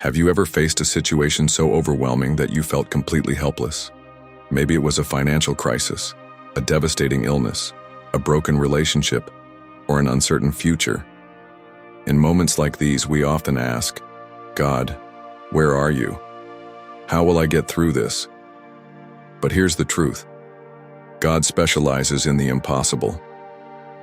Have you ever faced a situation so overwhelming that you felt completely helpless? Maybe it was a financial crisis, a devastating illness, a broken relationship, or an uncertain future. In moments like these, we often ask, God, where are you? How will I get through this? But here's the truth. God specializes in the impossible.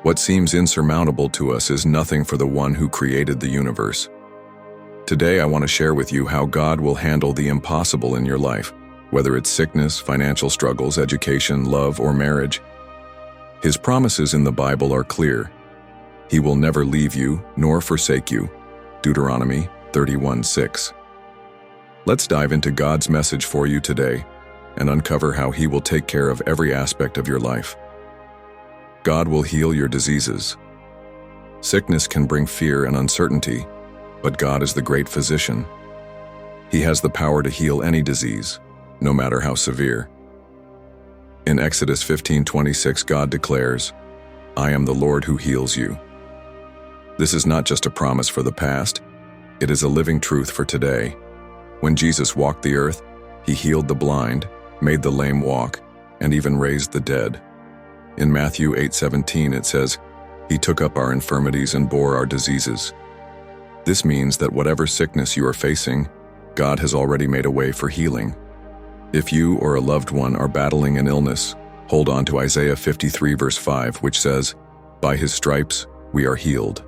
What seems insurmountable to us is nothing for the one who created the universe. Today, I want to share with you how God will handle the impossible in your life, whether it's sickness, financial struggles, education, love, or marriage. His promises in the Bible are clear. He will never leave you nor forsake you. Deuteronomy 31:6. Let's dive into God's message for you today and uncover how He will take care of every aspect of your life. God will heal your diseases. Sickness can bring fear and uncertainty, but God is the great physician. He has the power to heal any disease, no matter how severe. In Exodus 15:26, God declares, I am the Lord who heals you. This is not just a promise for the past, it is a living truth for today. When Jesus walked the earth, He healed the blind, made the lame walk, and even raised the dead. In Matthew 8:17 it says, He took up our infirmities and bore our diseases. This means that whatever sickness you are facing, God has already made a way for healing. If you or a loved one are battling an illness, hold on to Isaiah 53 verse 5, which says, By His stripes we are healed.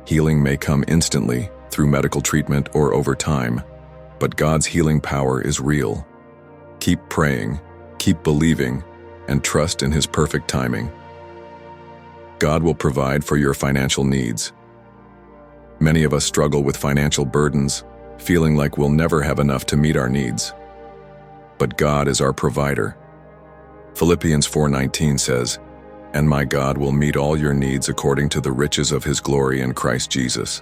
Healing may come instantly through medical treatment or over time, but God's healing power is real. Keep praying, keep believing, and trust in His perfect timing. God will provide for your financial needs. Many of us struggle with financial burdens, feeling like we'll never have enough to meet our needs. But God is our provider. Philippians 4:19 says, And my God will meet all your needs according to the riches of His glory in Christ Jesus.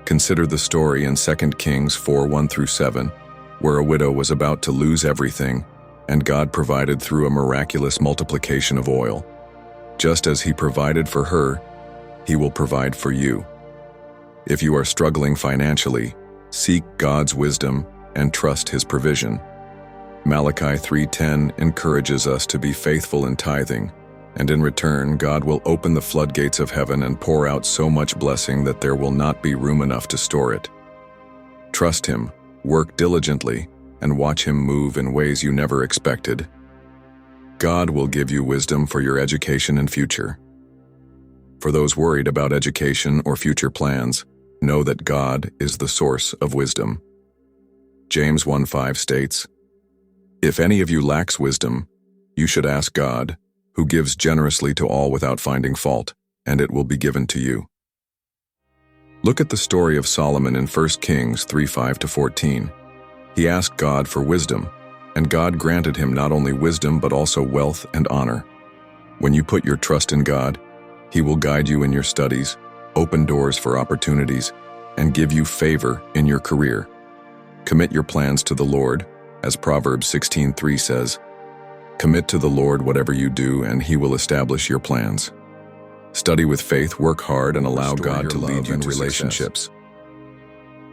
Consider the story in 2 Kings 4:1-7, where a widow was about to lose everything, and God provided through a miraculous multiplication of oil. Just as He provided for her, He will provide for you. If you are struggling financially, seek God's wisdom and trust His provision. Malachi 3:10 encourages us to be faithful in tithing, and in return, God will open the floodgates of heaven and pour out so much blessing that there will not be room enough to store it. Trust Him, work diligently, and watch Him move in ways you never expected. God will give you wisdom for your education and future. For those worried about education or future plans, know that God is the source of wisdom. James 1:5 states, If any of you lacks wisdom, you should ask God, who gives generously to all without finding fault, and it will be given to you. Look at the story of Solomon in 1 Kings 3:5-14. He asked God for wisdom, and God granted him not only wisdom but also wealth and honor. When you put your trust in God, He will guide you in your studies, open doors for opportunities, and give you favor in your career. Commit your plans to the Lord, as Proverbs 16:3 says, Commit to the Lord whatever you do, and He will establish your plans. Study with faith, work hard, and allow God to lead you in relationships.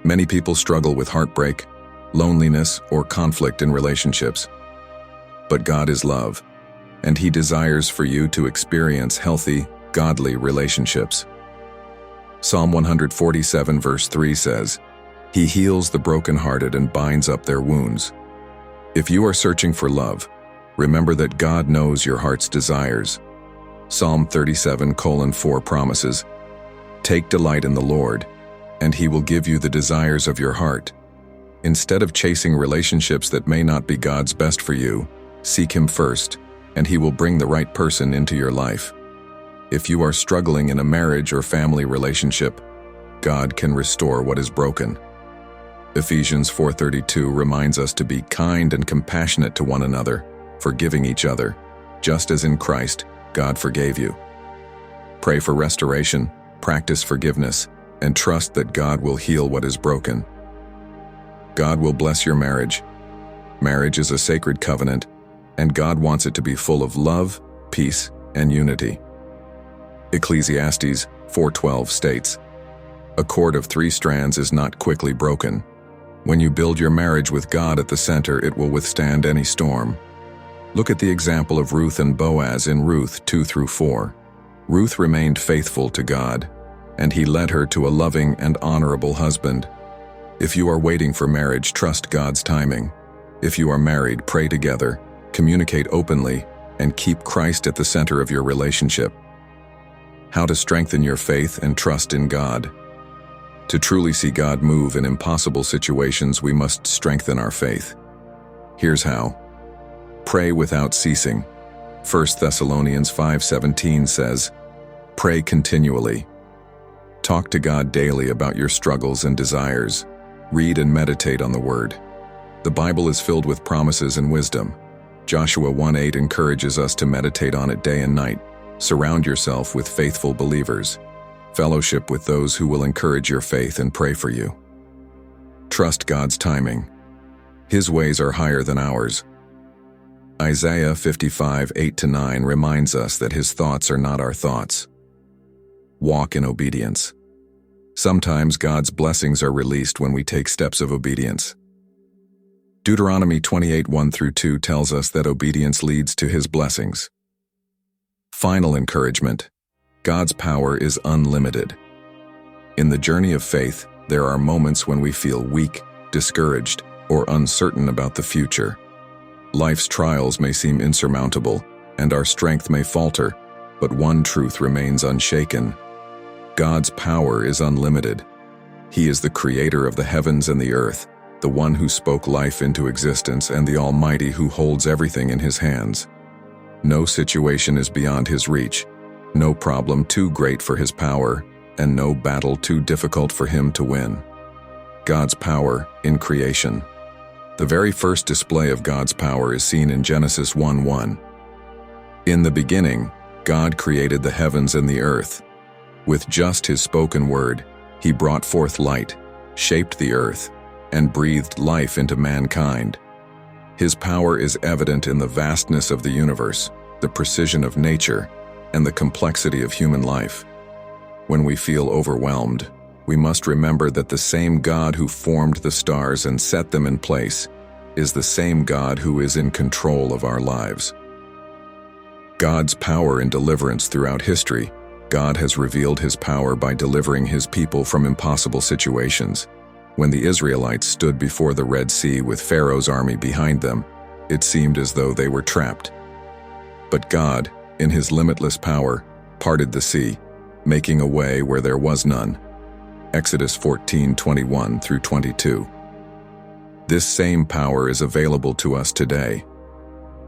Many people struggle with heartbreak, loneliness, or conflict in relationships. But God is love, and He desires for you to experience healthy, godly relationships. Psalm 147 verse 3 says, He heals the brokenhearted and binds up their wounds. If you are searching for love, remember that God knows your heart's desires. Psalm 37:4 promises, Take delight in the Lord, and He will give you the desires of your heart. Instead of chasing relationships that may not be God's best for you, seek Him first, and He will bring the right person into your life. If you are struggling in a marriage or family relationship, God can restore what is broken. Ephesians 4:32 reminds us to be kind and compassionate to one another, forgiving each other, just as in Christ, God forgave you. Pray for restoration, practice forgiveness, and trust that God will heal what is broken. God will bless your marriage. Marriage is a sacred covenant, and God wants it to be full of love, peace, and unity. Ecclesiastes 4:12 states, A cord of 3 strands is not quickly broken. When you build your marriage with God at the center, it will withstand any storm. Look at the example of Ruth and Boaz in Ruth 2-4. Ruth remained faithful to God, and he led her to a loving and honorable husband. If you are waiting for marriage, trust God's timing. If you are married, pray together, communicate openly, and keep Christ at the center of your relationship. How to strengthen your faith and trust in God. To truly see God move in impossible situations, we must strengthen our faith. Here's how. Pray without ceasing. 1 Thessalonians 5:17 says, "Pray continually." Talk to God daily about your struggles and desires. Read and meditate on the Word. The Bible is filled with promises and wisdom. Joshua 1:8 encourages us to meditate on it day and night. Surround yourself with faithful believers. Fellowship with those who will encourage your faith and pray for you. Trust God's timing. His ways are higher than ours. Isaiah 55:8-9 reminds us that His thoughts are not our thoughts. Walk in obedience. Sometimes God's blessings are released when we take steps of obedience. Deuteronomy 28:1-2 tells us that obedience leads to His blessings. Final encouragement. God's power is unlimited. In the journey of faith, there are moments when we feel weak, discouraged, or uncertain about the future. Life's trials may seem insurmountable, and our strength may falter, but one truth remains unshaken. God's power is unlimited. He is the creator of the heavens and the earth, the one who spoke life into existence, and the Almighty who holds everything in His hands. No situation is beyond His reach, no problem too great for His power, and no battle too difficult for Him to win. God's power in creation. The very first display of God's power is seen in Genesis 1:1. In the beginning, God created the heavens and the earth. With just His spoken word, He brought forth light, shaped the earth, and breathed life into mankind. His power is evident in the vastness of the universe, the precision of nature, and the complexity of human life. When we feel overwhelmed, we must remember that the same God who formed the stars and set them in place is the same God who is in control of our lives. God's power in deliverance throughout history. God has revealed His power by delivering His people from impossible situations. When the Israelites stood before the Red Sea with Pharaoh's army behind them, it seemed as though they were trapped. But God, in His limitless power, parted the sea, making a way where there was none. Exodus 14:21-22. This same power is available to us today.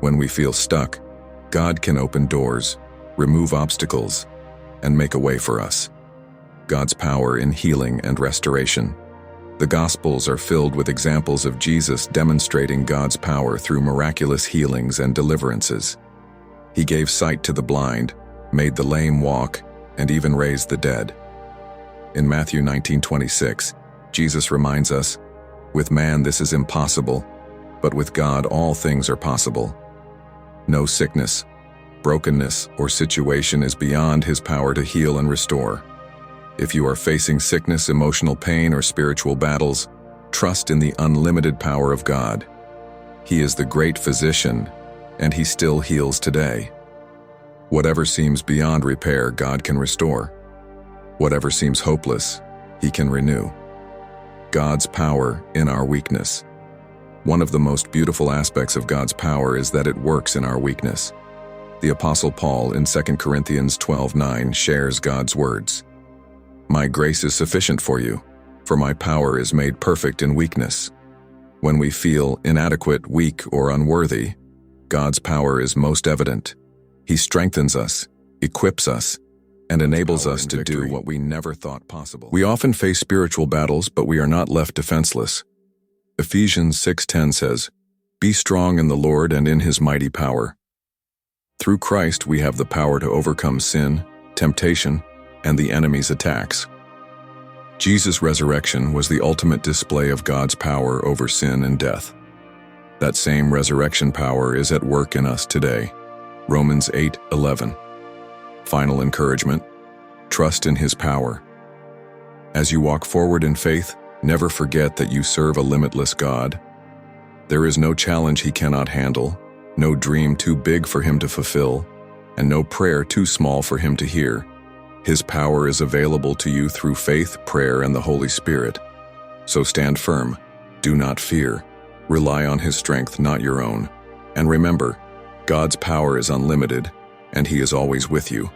When we feel stuck, God can open doors, remove obstacles, and make a way for us. God's power in healing and restoration. The Gospels are filled with examples of Jesus demonstrating God's power through miraculous healings and deliverances. He gave sight to the blind, made the lame walk, and even raised the dead. In Matthew 19:26, Jesus reminds us, "With man this is impossible, but with God all things are possible." No sickness, brokenness, or situation is beyond His power to heal and restore. If you are facing sickness, emotional pain, or spiritual battles, trust in the unlimited power of God. He is the great physician, and He still heals today. Whatever seems beyond repair, God can restore. Whatever seems hopeless, He can renew. God's power in our weakness. One of the most beautiful aspects of God's power is that it works in our weakness. The Apostle Paul in 2 Corinthians 12:9 shares God's words. "My grace is sufficient for you, for my power is made perfect in weakness." When we feel inadequate, weak, or unworthy, God's power is most evident. He strengthens us, equips us, and enables us to do what we never thought possible. We often face spiritual battles, but we are not left defenseless. Ephesians 6:10 says, "Be strong in the Lord and in His mighty power." Through Christ, we have the power to overcome sin, temptation, and the enemy's attacks. Jesus' resurrection was the ultimate display of God's power over sin and death. That same resurrection power is at work in us today. Romans 8:11. Final encouragement: trust in His power. As you walk forward in faith, never forget that you serve a limitless God. There is no challenge He cannot handle, no dream too big for Him to fulfill, and no prayer too small for Him to hear. His power is available to you through faith, prayer, and the Holy Spirit. So stand firm. Do not fear. Rely on His strength, not your own. And remember, God's power is unlimited, and He is always with you.